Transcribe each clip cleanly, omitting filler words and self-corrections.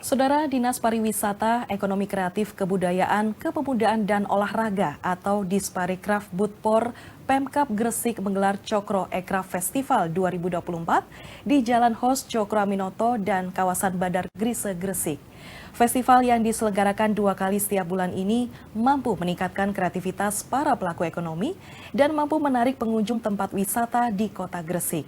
Saudara Dinas Pariwisata, Ekonomi Kreatif, Kebudayaan, Kepemudaan, dan Olahraga atau Disparekraf Budpor Pemkab Gresik menggelar Cokro Ekraf Festival 2024 di Jalan Hos Cokro Aminoto dan kawasan Bandar Grise, Gresik. Festival yang diselenggarakan 2 kali setiap bulan ini mampu meningkatkan kreativitas para pelaku ekonomi dan mampu menarik pengunjung tempat wisata di kota Gresik.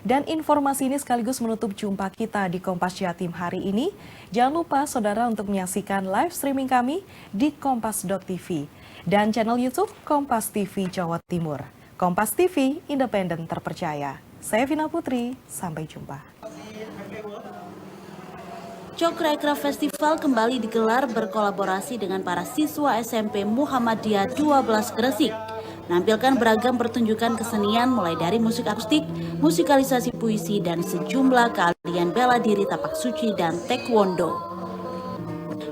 Dan informasi ini sekaligus menutup jumpa kita di Kompas Jatim hari ini. Jangan lupa saudara untuk menyaksikan live streaming kami di kompas.tv dan channel YouTube Kompas TV Jawa Timur. Kompas TV, independen terpercaya. Saya Vina Putri, sampai jumpa. Cokro Ekraf Festival kembali digelar berkolaborasi dengan para siswa SMP Muhammadiyah 12 Gresik. Menampilkan beragam pertunjukan kesenian mulai dari musik akustik, musikalisasi puisi, dan sejumlah keahlian bela diri tapak suci dan taekwondo.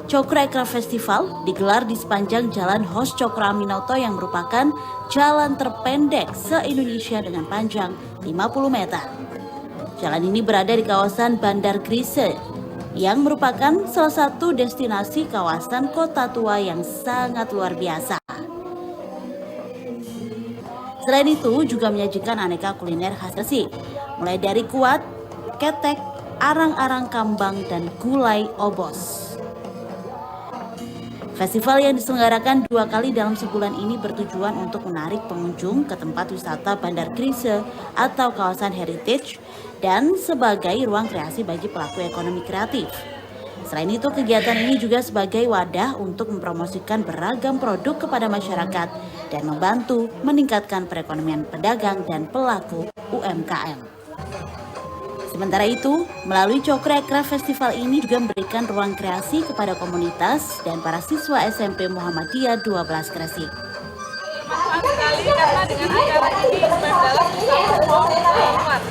Cokro Ekraf Festival digelar di sepanjang Jalan Hos Cokro Aminoto yang merupakan jalan terpendek se-Indonesia dengan panjang 50 meter. Jalan ini berada di kawasan Bandar Grise, yang merupakan salah satu destinasi kawasan kota tua yang sangat luar biasa. Selain itu juga menyajikan aneka kuliner khas Gresik, mulai dari kuat, ketek, arang-arang kambang, dan gulai obos. Festival yang diselenggarakan 2 kali dalam sebulan ini bertujuan untuk menarik pengunjung ke tempat wisata Bandar Grise atau kawasan heritage dan sebagai ruang kreasi bagi pelaku ekonomi kreatif. Selain itu, kegiatan ini juga sebagai wadah untuk mempromosikan beragam produk kepada masyarakat dan membantu meningkatkan perekonomian pedagang dan pelaku UMKM. Sementara itu, melalui Cokro Ekraf Festival ini juga memberikan ruang kreasi kepada komunitas dan para siswa SMP Muhammadiyah 12 Gresik. Sekali karena dengan acara ini Pemdalam bisa membuat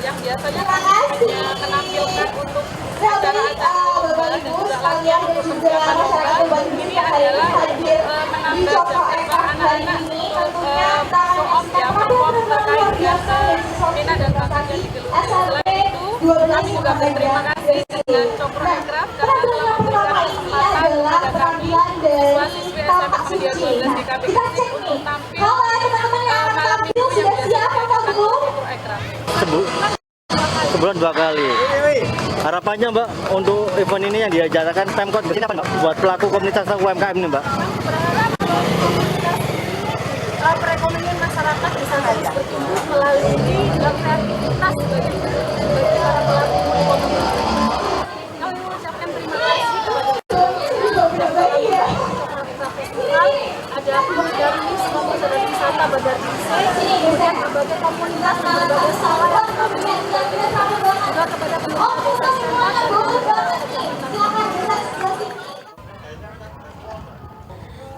yang biasanya hanya menampilkan untuk acara-acara lomba dan juga latihan untuk persiapan lomba. Ini adalah menambah jangkauan anak-anak show off ya, perform terkait dengan minat dan bakat yang digeluti. Selain itu, kami juga berterima kasih dengan Cokro Ekraf karena telah memberikan kesempatan kepada kami siswa-siswi SMP Muhammadiyah 12 DKP Gresik untuk tampil malam minggu yang diadakan Cokro Ekraf. Sebulan 2 kali. Harapannya Mbak untuk event ini yang diajarkan Pemkot Gresik apa Mbak? Buat pelaku komunitas UMKM ini Mbak? Perekonomian masyarakat bisa terus bertumbuh melalui kreativitas bagi para pelaku ekonomi. Kami mengucapkan terima kasih kepada festival, ada dari semua pusat wisata Bandar Grise, kemudian berbagai komunitas dan berbagai sekolah yang kami juga kepada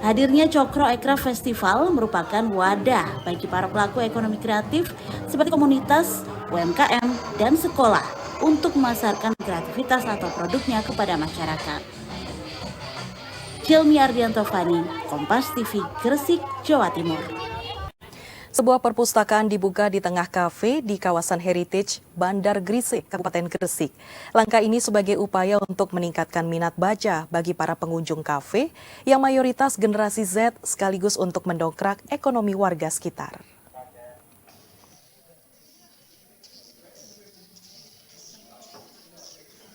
Hadirnya Cokro Ekraf Festival merupakan wadah bagi para pelaku ekonomi kreatif seperti komunitas, UMKM, dan sekolah untuk memasarkan kreativitas atau produknya kepada masyarakat. Hilmi Ardianto Fani, Kompas TV, Gresik, Jawa Timur. Sebuah perpustakaan dibuka di tengah kafe di kawasan heritage Bandar Grise, Kabupaten Gresik. Langkah ini sebagai upaya untuk meningkatkan minat baca bagi para pengunjung kafe yang mayoritas generasi Z sekaligus untuk mendongkrak ekonomi warga sekitar.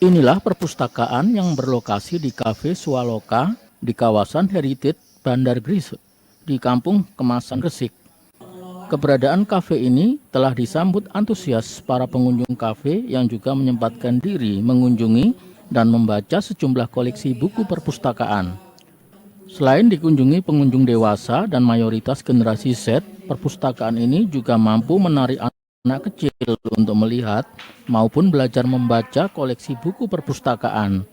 Inilah perpustakaan yang berlokasi di Cafe Swaloka di kawasan heritage Bandar Grise di Kampung Kemasan Gresik. Keberadaan kafe ini telah disambut antusias para pengunjung kafe yang juga menyempatkan diri mengunjungi dan membaca sejumlah koleksi buku perpustakaan. Selain dikunjungi pengunjung dewasa dan mayoritas generasi Z, perpustakaan ini juga mampu menarik anak kecil untuk melihat maupun belajar membaca koleksi buku perpustakaan.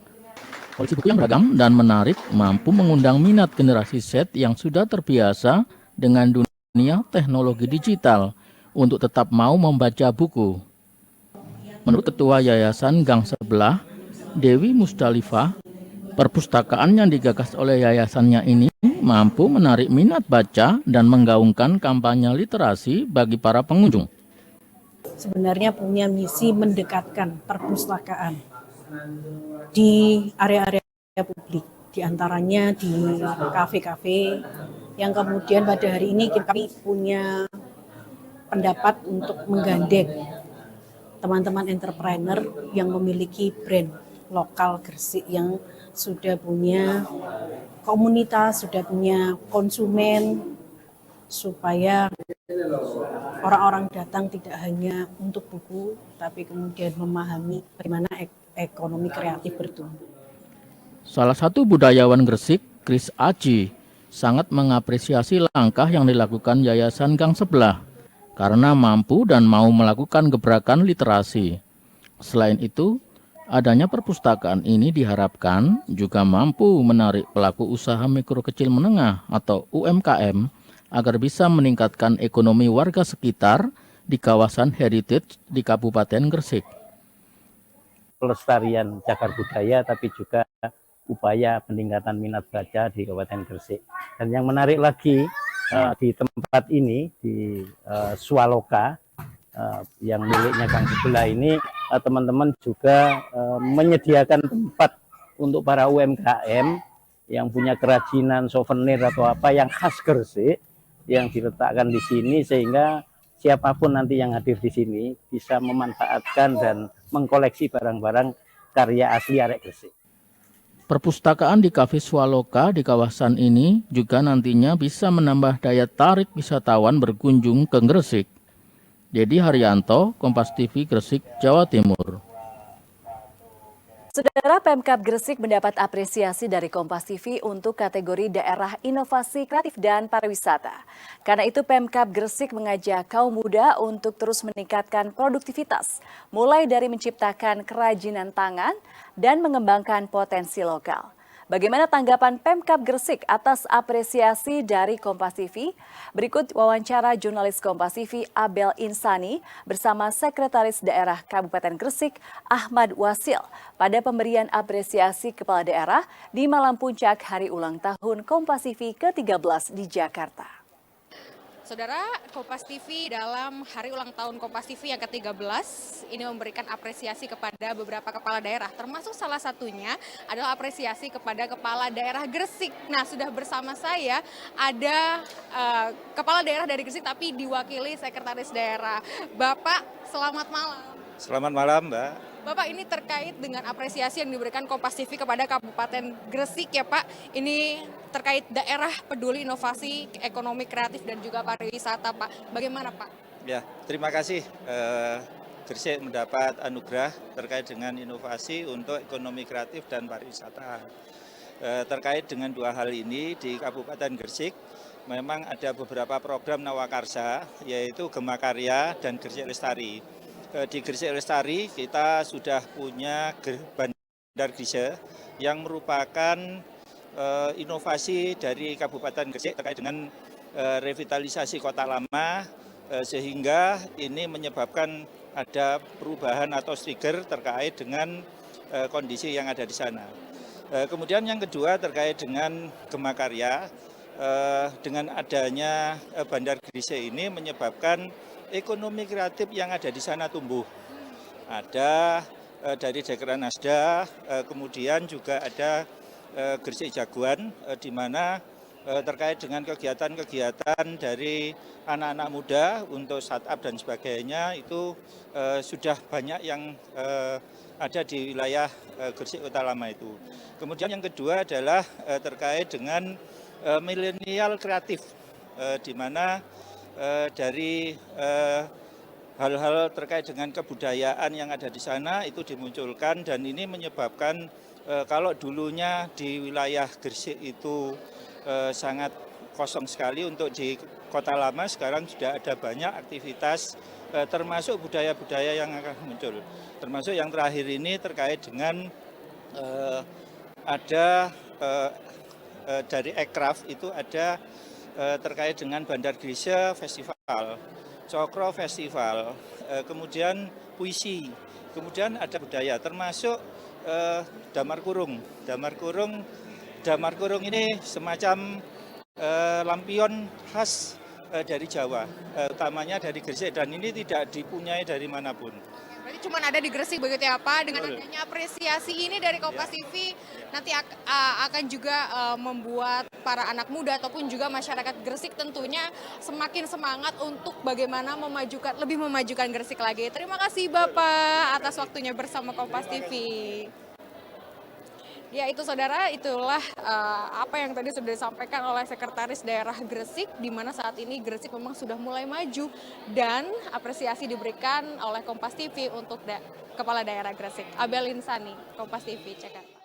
Koleksi buku yang beragam dan menarik mampu mengundang minat generasi Z yang sudah terbiasa dengan dunia teknologi digital untuk tetap mau membaca buku. Menurut Ketua Yayasan Gang Sebelah, Dewi Musdalifah, perpustakaan yang digagas oleh yayasannya ini mampu menarik minat baca dan menggaungkan kampanye literasi bagi para pengunjung. Sebenarnya punya misi mendekatkan perpustakaan di area-area publik, diantaranya di kafe-kafe yang kemudian pada hari ini kami punya pendapat untuk menggandeng teman-teman entrepreneur yang memiliki brand lokal Gresik yang sudah punya komunitas, sudah punya konsumen, supaya orang-orang datang tidak hanya untuk buku, tapi kemudian memahami bagaimana ekonomi kreatif bertumbuh. Salah satu budayawan Gresik, Chris Aji, sangat mengapresiasi langkah yang dilakukan Yayasan Gang Sebelah karena mampu dan mau melakukan gebrakan literasi. Selain itu, adanya perpustakaan ini diharapkan juga mampu menarik pelaku usaha mikro kecil menengah atau UMKM agar bisa meningkatkan ekonomi warga sekitar di kawasan heritage di Kabupaten Gresik. Pelestarian cagar budaya tapi juga upaya peningkatan minat baca di Kabupaten Gresik. Dan yang menarik lagi di tempat ini di Swaloka yang miliknya Gang Sebelah ini, teman-teman juga menyediakan tempat untuk para UMKM yang punya kerajinan souvenir atau apa yang khas Gresik yang diletakkan di sini, sehingga siapapun nanti yang hadir di sini bisa memanfaatkan dan mengkoleksi barang-barang karya asli arek Gresik. Perpustakaan di Cafe Swaloka di kawasan ini juga nantinya bisa menambah daya tarik wisatawan berkunjung ke Gresik. Dedi Haryanto, Kompas TV, Gresik, Jawa Timur. Saudara, Pemkab Gresik mendapat apresiasi dari Kompas TV untuk kategori daerah inovasi kreatif dan pariwisata. Karena itu Pemkab Gresik mengajak kaum muda untuk terus meningkatkan produktivitas, mulai dari menciptakan kerajinan tangan dan mengembangkan potensi lokal. Bagaimana tanggapan Pemkab Gresik atas apresiasi dari Kompas TV? Berikut wawancara jurnalis Kompas TV Abel Insani bersama Sekretaris Daerah Kabupaten Gresik Ahmad Wasil pada pemberian apresiasi kepala daerah di malam puncak Hari Ulang Tahun Kompas TV ke-13 di Jakarta. Saudara, Kompas TV dalam Hari Ulang Tahun Kompas TV yang ke-13 ini memberikan apresiasi kepada beberapa kepala daerah, termasuk salah satunya adalah apresiasi kepada Kepala Daerah Gresik. Nah, sudah bersama saya ada Kepala Daerah dari Gresik tapi diwakili Sekretaris Daerah. Bapak, selamat malam. Selamat malam, Mbak. Bapak, ini terkait dengan apresiasi yang diberikan Kompas TV kepada Kabupaten Gresik ya Pak. Ini terkait daerah peduli inovasi, ekonomi kreatif dan juga pariwisata Pak. Bagaimana Pak? Ya, terima kasih. Gresik mendapat anugerah terkait dengan inovasi untuk ekonomi kreatif dan pariwisata. Terkait dengan dua hal ini di Kabupaten Gresik, memang ada beberapa program Nawakarsa, yaitu Gema Karya dan Gresik Lestari. Di Gresik Lestari kita sudah punya Bandar Grise yang merupakan inovasi dari Kabupaten Gresik terkait dengan revitalisasi kota lama, sehingga ini menyebabkan ada perubahan atau trigger terkait dengan kondisi yang ada di sana. Kemudian yang kedua terkait dengan Gema Karya, dengan adanya Bandar Grise ini menyebabkan ekonomi kreatif yang ada di sana tumbuh. Ada dari Dekranasda, kemudian juga ada Gresik Jagoan, di mana terkait dengan kegiatan-kegiatan dari anak-anak muda untuk startup dan sebagainya itu sudah banyak yang ada di wilayah Gresik Kota Lama itu. Kemudian yang kedua adalah terkait dengan milenial kreatif, di mana dari hal-hal terkait dengan kebudayaan yang ada di sana itu dimunculkan, dan ini menyebabkan kalau dulunya di wilayah Gresik itu sangat kosong sekali untuk di Kota Lama, sekarang sudah ada banyak aktivitas termasuk budaya-budaya yang akan muncul. Termasuk yang terakhir ini terkait dengan ada dari Ekraf itu ada terkait dengan Bandar Grise Festival, Cokro Festival, kemudian puisi, kemudian ada budaya, termasuk Damar Kurung. Damar Kurung ini semacam lampion khas dari Jawa, utamanya dari Gresik, dan ini tidak dipunyai dari manapun. Berarti cuma ada di Gresik begitu ya Pak. Dengan adanya apresiasi ini dari Kompas TV nanti akan juga membuat para anak muda ataupun juga masyarakat Gresik tentunya semakin semangat untuk bagaimana lebih memajukan Gresik lagi. Terima kasih Bapak atas waktunya bersama Kompas TV. Ya itu saudara, itulah apa yang tadi sudah disampaikan oleh Sekretaris Daerah Gresik, di mana saat ini Gresik memang sudah mulai maju dan apresiasi diberikan oleh Kompas TV untuk Kepala Daerah Gresik. Abel Insani, Kompas TV, Jakarta.